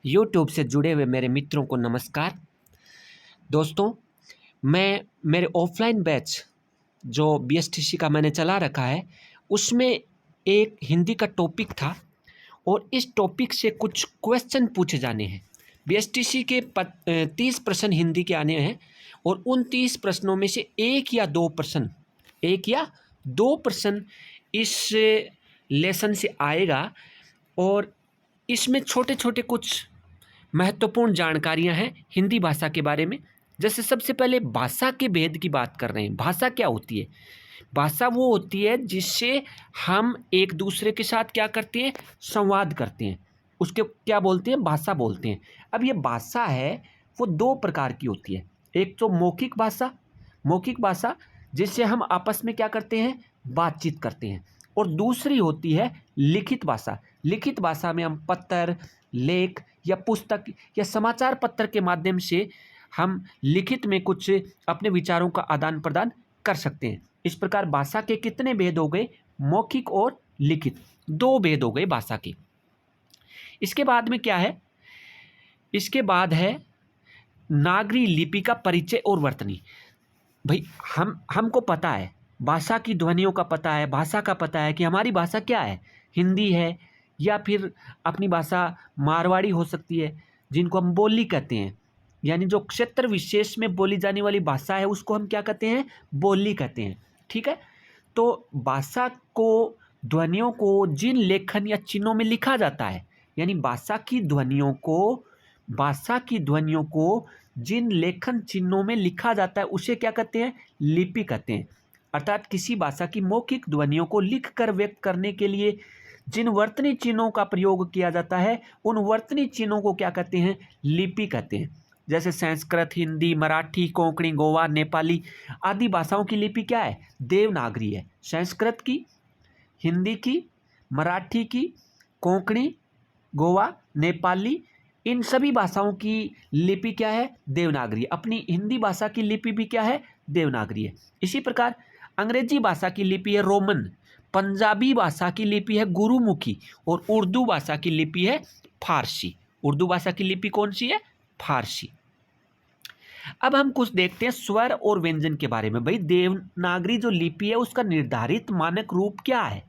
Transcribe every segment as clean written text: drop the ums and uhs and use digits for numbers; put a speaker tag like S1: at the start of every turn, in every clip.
S1: YouTube से जुड़े हुए मेरे मित्रों को नमस्कार। दोस्तों, मैं मेरे ऑफलाइन बैच जो बीएसटीसी का मैंने चला रखा है, उसमें एक हिंदी का टॉपिक था और इस टॉपिक से कुछ क्वेश्चन पूछे जाने हैं। बीएसटीसी के 30 प्रश्न हिंदी के आने हैं और उन 30 प्रश्नों में से एक या दो प्रश्न इस लेसन से आएगा और इसमें छोटे छोटे कुछ महत्वपूर्ण जानकारियां हैं हिंदी भाषा के बारे में। जैसे सबसे पहले भाषा के भेद की बात कर रहे हैं। भाषा क्या होती है? भाषा वो होती है जिससे हम एक दूसरे के साथ क्या करते हैं, संवाद करते हैं। उसके क्या बोलते हैं? भाषा बोलते हैं। अब ये भाषा है वो दो प्रकार की होती है। एक तो मौखिक भाषा जिससे हम आपस में क्या करते हैं, बातचीत करते हैं, और दूसरी होती है लिखित भाषा। लिखित भाषा में हम पत्र, लेख या पुस्तक या समाचार पत्र के माध्यम से हम लिखित में कुछ अपने विचारों का आदान प्रदान कर सकते हैं। इस प्रकार भाषा के कितने भेद हो गए? मौखिक और लिखित, दो भेद हो गए भाषा के। इसके बाद में क्या है? इसके बाद है नागरी लिपि का परिचय और वर्तनी। भाई हमको पता है, भाषा की ध्वनियों का पता है, भाषा का पता है कि हमारी भाषा क्या है, हिंदी है या फिर अपनी भाषा मारवाड़ी हो सकती है, जिनको हम बोली कहते हैं। यानी जो क्षेत्र विशेष में बोली जाने वाली भाषा है उसको हम क्या कहते हैं? बोली कहते हैं। ठीक है। तो भाषा को, ध्वनियों को जिन लेखन या चिन्हों में लिखा जाता है, यानी भाषा की ध्वनियों को जिन लेखन चिन्हों में लिखा जाता है उसे क्या कहते हैं? लिपि कहते हैं। अर्थात किसी भाषा की मौखिक ध्वनियों को लिख कर व्यक्त करने के लिए जिन वर्तनी चिन्हों का प्रयोग किया जाता है उन वर्तनी चिन्हों को क्या कहते हैं? लिपि कहते हैं। जैसे संस्कृत, हिंदी, मराठी, कोंकणी, गोवा, नेपाली आदि भाषाओं की लिपि क्या है? देवनागरी है। संस्कृत की, हिंदी की, मराठी की, कोंकणी, गोवा, नेपाली, इन सभी भाषाओं की लिपि क्या है? देवनागरी। अपनी हिंदी भाषा की लिपि भी क्या है? देवनागरी है। इसी प्रकार अंग्रेजी भाषा की लिपि है रोमन, पंजाबी भाषा की लिपि है गुरुमुखी और उर्दू भाषा की लिपि है फारसी। उर्दू भाषा की लिपि कौन सी है? फारसी। अब हम कुछ देखते हैं स्वर और व्यंजन के बारे में। भाई देवनागरी जो लिपि है उसका निर्धारित मानक रूप क्या है?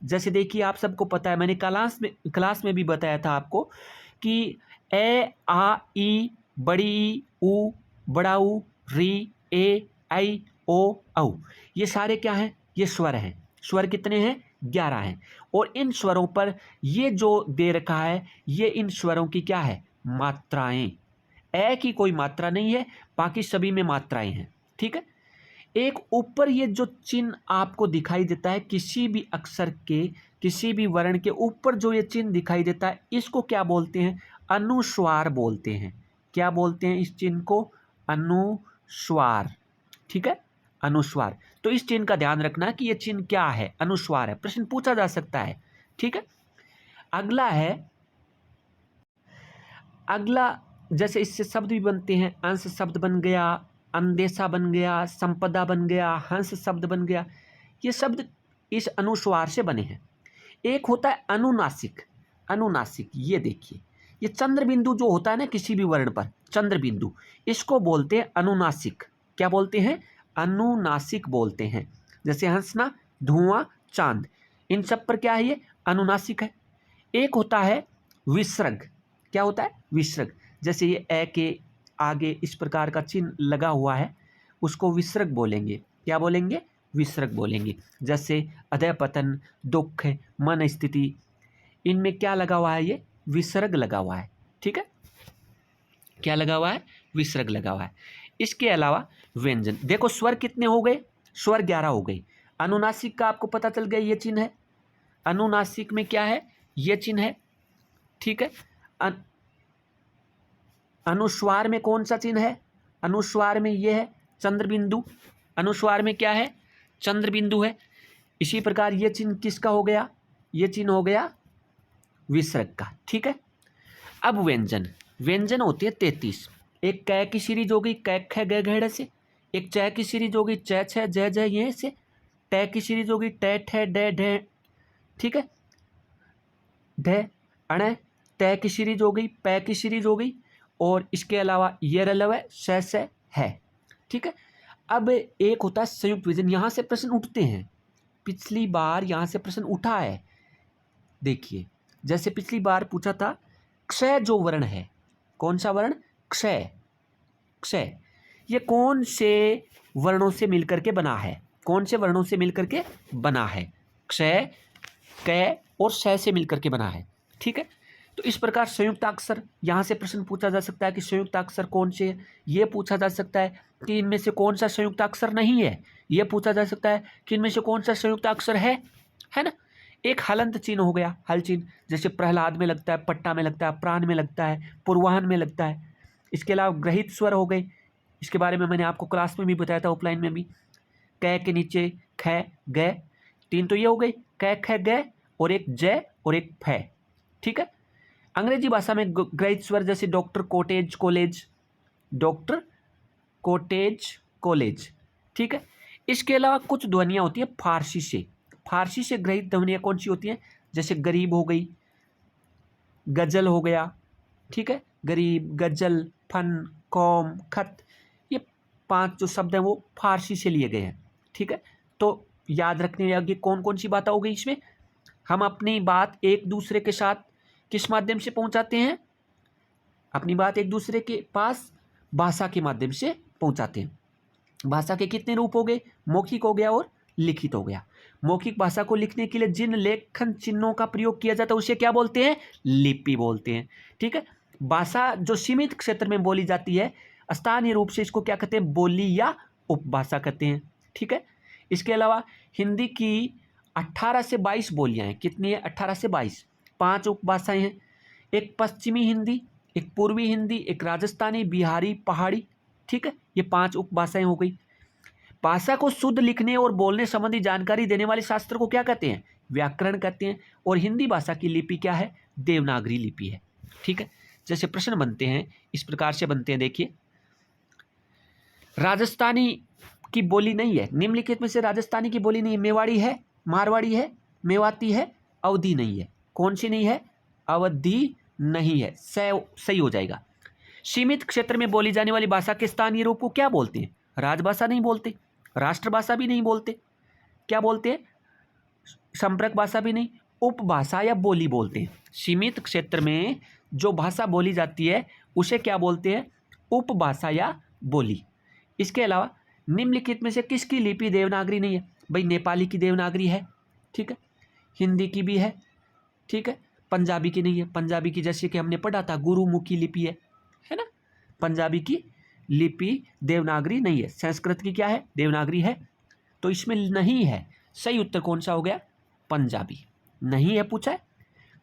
S1: जैसे देखिए, आप सबको पता है, मैंने क्लास में भी बताया था आपको कि ए, आ, ई, बड़ी ई, उ, बड़ा उ, री, ए, आई, ओ, औ, ये सारे क्या हैं? ये स्वर हैं। स्वर कितने हैं? 11 हैं। और इन स्वरों पर ये जो दे रखा है, ये इन स्वरों की क्या है? मात्राएं। ए की कोई मात्रा नहीं है, बाकी सभी में मात्राएं हैं। ठीक है। एक ऊपर ये जो चिन्ह आपको दिखाई देता है, किसी भी अक्षर के, किसी भी वर्ण के ऊपर जो ये चिन्ह दिखाई देता है, इसको क्या बोलते हैं? अनुस्वार बोलते हैं। क्या बोलते हैं इस चिन्ह को? अनुस्वार। ठीक है, अनुस्वार। तो इस चिन्ह का ध्यान रखना कि ये चिन्ह क्या है? अनुस्वार है। प्रश्न पूछा जा सकता है। ठीक है। अगला जैसे इससे शब्द भी बनते हैं। अंश शब्द बन गया, अंदेशा बन गया, संपदा बन गया, हंस शब्द बन गया। ये शब्द इस अनुस्वार से बने हैं। एक होता है अनुनासिक। अनुनासिक, ये देखिए, ये चंद्र बिंदु जो होता है ना किसी भी वर्ण पर, चंद्र बिंदु, इसको बोलते हैं अनुनासिक। क्या बोलते हैं? अनुनासिक बोलते हैं। जैसे हंसना, धुआं, चांद, इन सब पर क्या है? ये अनुनासिक है। एक होता है विसर्ग। क्या होता है? विसर्ग। जैसे ये ए के आगे इस प्रकार का चिन्ह लगा हुआ है, उसको विसर्ग बोलेंगे। क्या बोलेंगे? विसर्ग बोलेंगे। जैसे अधः पतन, दुख, मन स्थिति, इनमें क्या लगा हुआ है? ये विसर्ग लगा हुआ है। ठीक है। क्या लगा हुआ है? विसर्ग लगा हुआ है। इसके अलावा व्यंजन देखो, स्वर कितने हो गए? स्वर 11 हो गए। अनुनासिक का आपको पता चल गया, ये चिन्ह है। अनुनासिक में क्या है? ये चिन्ह है। ठीक है। अनुस्वार में कौन सा चिन्ह है? अनुस्वार में ये है चंद्र बिंदु। अनुस्वार में क्या है? चंद्र बिंदु है। इसी प्रकार ये चिन्ह किसका हो गया? ये चिन्ह हो गया विसर्ग का। ठीक है। अब व्यंजन। व्यंजन होती है 33। एक कै की सीरीज होगी, कै ख ग घ से। एक च की सीरीज होगी, च छ ज ज ये से। ट की सीरीज होगी, ट ठ ड ढ। ठीक है। ढ, अण, तय की सीरीज हो गई, पै की सीरीज हो गई, और इसके अलावा ये रलव है, से है। ठीक है। अब एक होता है संयुक्त विजन। यहाँ से प्रश्न उठते हैं, पिछली बार यहाँ से प्रश्न उठा है। देखिए, जैसे पिछली बार पूछा था, क्षय जो वर्ण है, कौन सा वर्ण? क्षय। क्षय ये कौन से वर्णों से मिलकर के बना है? कौन से वर्णों से मिलकर के बना है? क्षय, क और श से मिलकर के बना है। ठीक है। तो इस प्रकार संयुक्ताक्षर, यहाँ से प्रश्न पूछा जा सकता है कि संयुक्ताक्षर कौन से है। ये पूछा जा सकता है कि इनमें से कौन सा संयुक्ताक्षर नहीं है। ये पूछा जा सकता है कि इनमें से कौन सा संयुक्ताक्षर है ना। एक हलंत चिन्ह हो गया, हल चिन्ह, जैसे प्रहलाद में लगता है, पट्टा में लगता है, प्राण में लगता है, पूर्वाहन में लगता है। इसके अलावा ग्रहित स्वर हो गए, इसके बारे में मैंने आपको क्लास में भी बताया था, ऑफलाइन में भी। क के नीचे ख ग, तीन तो ये हो गई, क ख ग, और एक ज और एक फ। ठीक है। अंग्रेजी भाषा में ग्रहित स्वर जैसे doctor, cottage, college, doctor, cottage, college. ठीक है। इसके अलावा कुछ ध्वनियाँ होती हैं फारसी से। फारसी से ग्रहित ध्वनियाँ कौन सी होती हैं? जैसे गरीब हो गई, गजल हो गया। ठीक है। गरीब, गजल, फन, कौम, खत, ये 5 जो शब्द हैं वो फारसी से लिए गए हैं। ठीक है। तो याद रखने योग्य कौन कौन सी बातें हो गई इसमें? हम अपनी बात एक दूसरे के साथ किस माध्यम से पहुंचाते हैं? अपनी बात एक दूसरे के पास भाषा के माध्यम से पहुंचाते हैं। भाषा के कितने रूप हो गए? मौखिक हो गया और लिखित हो गया। मौखिक भाषा को लिखने के लिए जिन लेखन चिन्हों का प्रयोग किया जाता है उसे क्या बोलते हैं? लिपि बोलते हैं। ठीक है। भाषा जो सीमित क्षेत्र में बोली जाती है, स्थानीय रूप से इसको क्या कहते हैं? बोली या उपभाषा कहते हैं। ठीक है। इसके अलावा हिंदी की 18 से 22 बोलियां हैं। कितनी है? 18 से 22। 5 उपभाषाएं हैं। एक पश्चिमी हिंदी, एक पूर्वी हिंदी, एक राजस्थानी, बिहारी, पहाड़ी। ठीक है। ये 5 उपभाषाएं हो गई। भाषा को शुद्ध लिखने और बोलने संबंधी जानकारी देने वाले शास्त्र को क्या कहते हैं? व्याकरण कहते हैं। और हिंदी भाषा की लिपि क्या है? देवनागरी लिपि है। ठीक है। जैसे प्रश्न बनते हैं इस प्रकार से बनते हैं, देखिए, राजस्थानी की बोली नहीं है, निम्नलिखित में से राजस्थानी की बोली नहीं है। मेवाड़ी है, मारवाड़ी है, मेवाती है, अवधी नहीं है। कौन सी नहीं है? अवधी नहीं है। सही हो जाएगा। सीमित क्षेत्र में बोली जाने वाली भाषा के स्थानीय रूप को क्या बोलते हैं? राजभाषा नहीं बोलते, राष्ट्रभाषा भी नहीं बोलते, क्या बोलते हैं? संपर्क भाषा भी नहीं, उपभाषा या बोली बोलते हैं। सीमित क्षेत्र में जो भाषा बोली जाती है उसे क्या बोलते हैं? उपभाषा या बोली। इसके अलावा निम्नलिखित में से किसकी लिपि देवनागरी नहीं है? भाई नेपाली की देवनागरी है। ठीक है। हिंदी की भी है। ठीक है। पंजाबी की नहीं है। पंजाबी की जैसे कि हमने पढ़ा था गुरुमुखी लिपि है ना। पंजाबी की लिपि देवनागरी नहीं है। संस्कृत की क्या है? देवनागरी है। तो इसमें नहीं है। सही उत्तर कौन सा हो गया? पंजाबी। नहीं है पूछा है।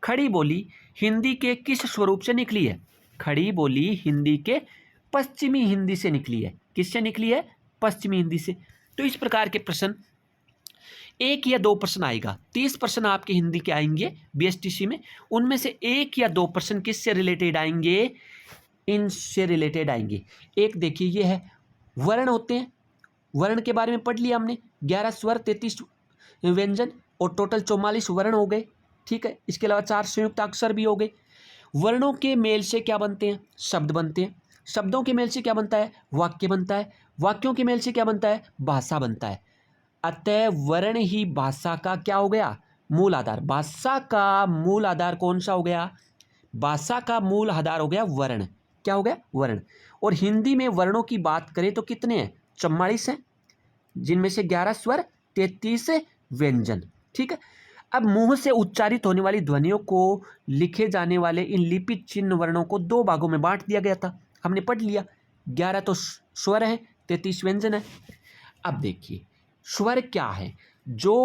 S1: खड़ी बोली हिंदी के किस स्वरूप से निकली है? खड़ी बोली हिंदी के पश्चिमी हिंदी से निकली है। किससे निकली है? पश्चिमी हिंदी से। तो इस प्रकार के प्रश्न 1 या 2 प्रश्न आएगा। 30 प्रश्न आपके हिंदी के आएंगे बीएसटीसी में, उनमें से 1 या 2 प्रश्न किससे रिलेटेड आएंगे? इनसे रिलेटेड आएंगे। एक देखिए, ये है वर्ण होते हैं। वर्ण के बारे में पढ़ लिया हमने। 11 स्वर, 33 व्यंजन और टोटल 44 वर्ण हो गए। ठीक है। इसके अलावा 4 संयुक्त अक्षर भी हो गए। वर्णों के मेल से क्या बनते हैं? शब्द बनते हैं। शब्दों के मेल से क्या बनता है? वाक्य बनता है। वाक्यों के मेल से क्या बनता है? भाषा बनता है। अतः वर्ण ही भाषा का क्या हो गया? मूल आधार। भाषा का मूल आधार कौन सा हो गया? भाषा का मूल आधार हो गया वर्ण। क्या हो गया? वर्ण। और हिंदी में वर्णों की बात करें तो कितने हैं? 44 हैं, जिनमें से 11 स्वर, 33 व्यंजन। ठीक है। अब मुंह से उच्चारित होने वाली ध्वनियों को लिखे जाने वाले इन लिपित चिन्ह वर्णों को 2 भागों में बांट दिया गया था। हमने पढ़ लिया। 11 तो स्वर हैं, 33 व्यंजन है। अब देखिए, स्वर क्या है? जो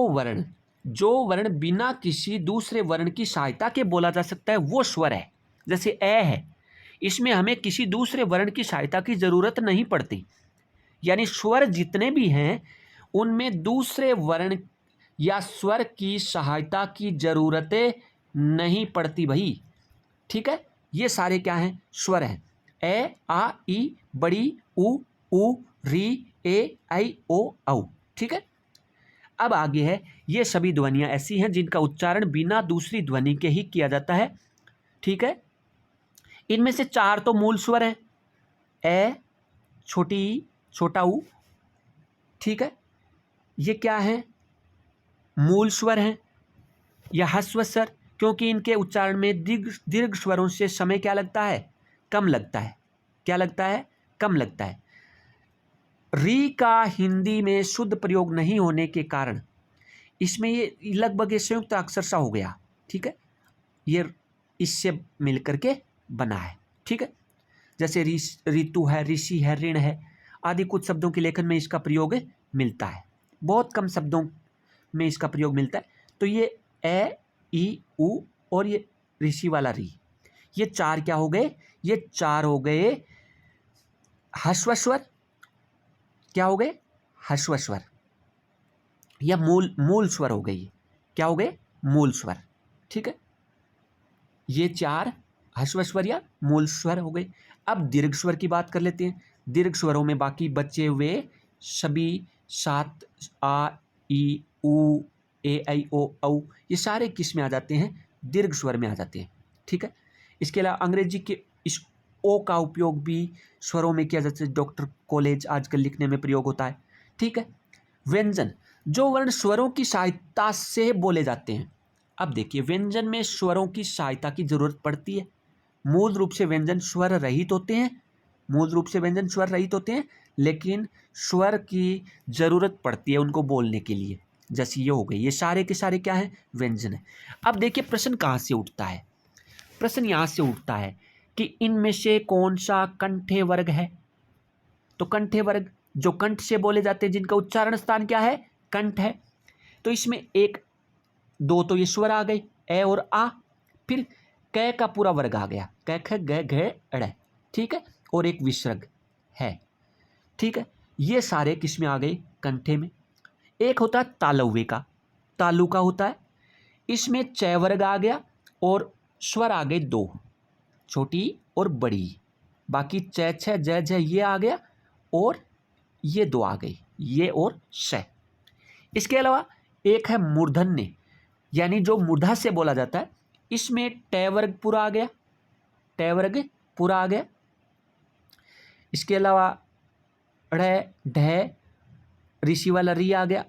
S1: वर्ण बिना किसी दूसरे वर्ण की सहायता के बोला जा सकता है वो स्वर है। जैसे ए है, इसमें हमें किसी दूसरे वर्ण की सहायता की जरूरत नहीं पड़ती। यानी स्वर जितने भी हैं उनमें दूसरे वर्ण या स्वर की सहायता की जरूरतें नहीं पड़ती भाई। ठीक है। ये सारे क्या हैं? स्वर हैं। ए, आ, ई, बड़ी, उ, री, ए, आई, ओ, औ। ठीक है। अब आगे है, ये सभी ध्वनियां ऐसी हैं जिनका उच्चारण बिना दूसरी ध्वनि के ही किया जाता है। ठीक है। इनमें से 4 तो मूल स्वर हैं, ए, छोटी ई, छोटा ऊ, ठीक है। ये क्या है, मूल स्वर हैं या ह्रस्व स्वर, क्योंकि इनके उच्चारण में दीर्घ स्वरों से समय क्या लगता है, कम लगता है। क्या लगता है, कम लगता है। री का हिंदी में शुद्ध प्रयोग नहीं होने के कारण इसमें ये लगभग ये संयुक्त अक्षर सा हो गया, ठीक है। ये इससे मिलकर के बना है, ठीक है। जैसे ऋतु है, ऋषि है, ऋण है आदि कुछ शब्दों के लेखन में इसका प्रयोग मिलता है, बहुत कम शब्दों में इसका प्रयोग मिलता है। तो ये ए, ई, उ और ये ऋषि वाला री, ये 4 क्या हो गए, ये 4 हो गए ह्रस्व स्वर। क्या हो गए, ह्रस्व स्वर या मूल स्वर हो गए। क्या हो गए, मूल स्वर, ठीक है। ये 4 ह्रस्व स्वर या मूल स्वर हो गए। अब दीर्घ स्वर की बात कर लेते हैं। दीर्घ स्वरों में बाकी बचे हुए सभी 7 आ, ई, उ, ए, ऐ, ओ, औ, ये सारे किस में आ जाते हैं, दीर्घ स्वर में आ जाते हैं, ठीक है। इसके अलावा अंग्रेजी के इस ओ का उपयोग भी स्वरों में किया जाता है, डॉक्टर कॉलेज आजकल लिखने में प्रयोग होता है, ठीक है। व्यंजन, जो वर्ण स्वरों की सहायता से बोले जाते हैं। अब देखिए, व्यंजन में स्वरों की सहायता की जरूरत पड़ती है। मूल रूप से व्यंजन स्वर रहित होते हैं, मूल रूप से व्यंजन स्वर रहित होते हैं, लेकिन स्वर की जरूरत पड़ती है उनको बोलने के लिए। जैसे ये हो गई, ये सारे के सारे क्या है, व्यंजन है। अब देखिए प्रश्न कहाँ से उठता है, प्रश्न यहाँ से उठता है कि इनमें से कौन सा कंठे वर्ग है। तो कंठे वर्ग जो कंठ से बोले जाते हैं, जिनका उच्चारण स्थान क्या है, कंठ है। तो इसमें 1 2 तो ये स्वर आ गए, ए और आ, फिर क का पूरा वर्ग आ गया, क, ख, ग, घ, ड़, ठीक है, और एक विसर्ग है, ठीक है। ये सारे किस में आ गए, कंठे में। एक होता है तालव्य का, तालु का होता है, इसमें च वर्ग आ गया और स्वर आ गए 2, छोटी और बड़ी। बाकी च, छ, ज, झ ये आ गया और ये 2 आ गई, ये और श। इसके अलावा एक है मूर्धन्य, यानी जो मूर्धा से बोला जाता है, इसमें ट वर्ग पूरा आ गया, ट वर्ग पूरा आ गया। इसके अलावा ढ़, ढ, ऋषि वाला री आ गया,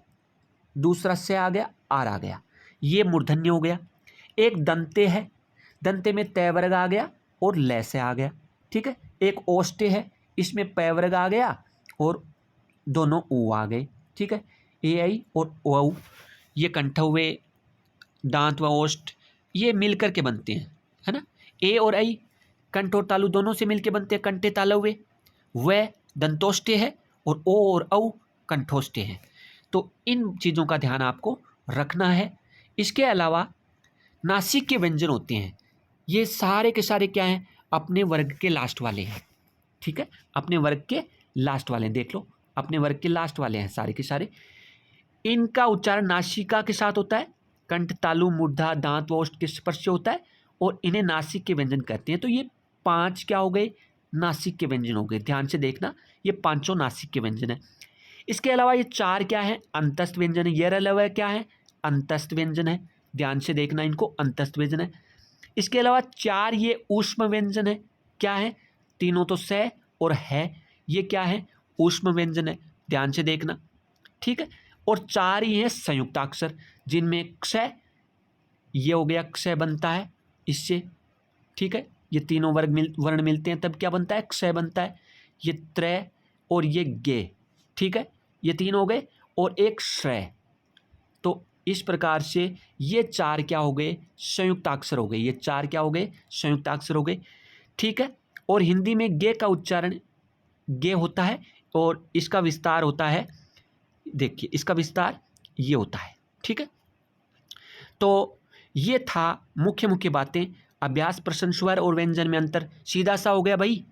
S1: दूसरा से आ गया, आर आ गया, ये मूर्धन्य हो गया। एक दंते है, दंते में त वर्ग आ गया और ल से आ गया, ठीक है। एक ओष्टे है, इसमें प वर्ग आ गया और दोनों ऊ आ गए, ठीक है। ए, ऐ और ओ, ये कंठ हुए, दांत व ओष्ठ ये मिल करके बनते हैं, है ना। ए और ऐ कंठ और तालु दोनों से मिलके बनते हैं कंठे तालव्य। वह दंतोष्टे है और ओ और औ कंठोष्टे हैं। तो इन चीज़ों का ध्यान आपको रखना है। इसके अलावा नासिक के व्यंजन होते हैं, ये सारे के सारे क्या हैं, अपने वर्ग के लास्ट वाले हैं, ठीक है, अपने वर्ग के लास्ट वाले हैं। देख लो, अपने वर्ग के लास्ट वाले हैं सारे के सारे। इनका उच्चारण नासिका के साथ होता है, कंठ, तालु, मूर्धा, दांत व ओष्ठ के स्पर्श से होता है और इन्हें नासिक के व्यंजन कहते हैं। तो ये 5 क्या हो गए, नासिक के व्यंजन हो गए। ध्यान से देखना, ये 5 नासिक के व्यंजन है। इसके अलावा ये 4 क्या है, अंतस्थ व्यंजन है। ये अलावा क्या है, अंतस्थ व्यंजन है। ध्यान से देखना, इनको अंतस्थ व्यंजन है। इसके अलावा 4 ये ऊष्म व्यंजन है। क्या है, तीनों तो स और है, ये क्या है, ऊष्म व्यंजन है। ध्यान से देखना, ठीक है। और 4 ही हैं संयुक्ताक्षर, जिनमें क्ष, ये हो गया, क्ष बनता है इससे, ठीक है। ये तीनों वर्ण मिलते हैं तब क्या बनता है, क्ष बनता है। ये त्र और ये गे, ठीक है, ये 3 हो गए और एक श्रय। तो इस प्रकार से ये 4 क्या हो गए, संयुक्ताक्षर हो गए। ये 4 क्या हो गए, संयुक्ताक्षर हो गए, ठीक है। और हिंदी में गे का उच्चारण गे होता है और इसका विस्तार होता है, देखिए इसका विस्तार ये होता है, ठीक है। तो ये था मुख्य बातें। अभ्यास प्रश्न, स्वर और व्यंजन में अंतर सीधा सा हो गया भाई।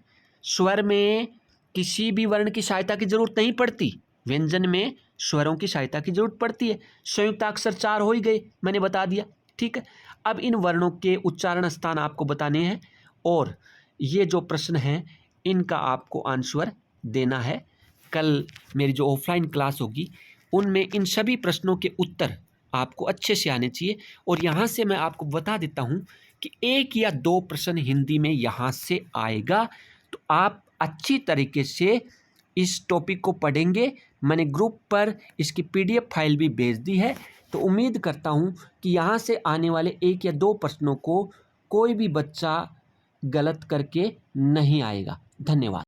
S1: स्वर में किसी भी वर्ण की सहायता की जरूरत नहीं पड़ती, व्यंजन में स्वरों की सहायता की जरूरत पड़ती है। संयुक्ताक्षर 4 हो ही गए, मैंने बता दिया, ठीक है। अब इन वर्णों के उच्चारण स्थान आपको बताने हैं और ये जो प्रश्न हैं इनका आपको आंसर देना है। कल मेरी जो ऑफलाइन क्लास होगी उनमें इन सभी प्रश्नों के उत्तर आपको अच्छे से आने चाहिए। और यहाँ से मैं आपको बता देता हूँ कि 1 या 2 प्रश्न हिंदी में यहाँ से आएगा। तो आप अच्छी तरीके से इस टॉपिक को पढ़ेंगे। मैंने ग्रुप पर इसकी PDF फाइल भी भेज दी है। तो उम्मीद करता हूँ कि यहाँ से आने वाले 1 या 2 प्रश्नों को कोई भी बच्चा गलत करके नहीं आएगा। धन्यवाद।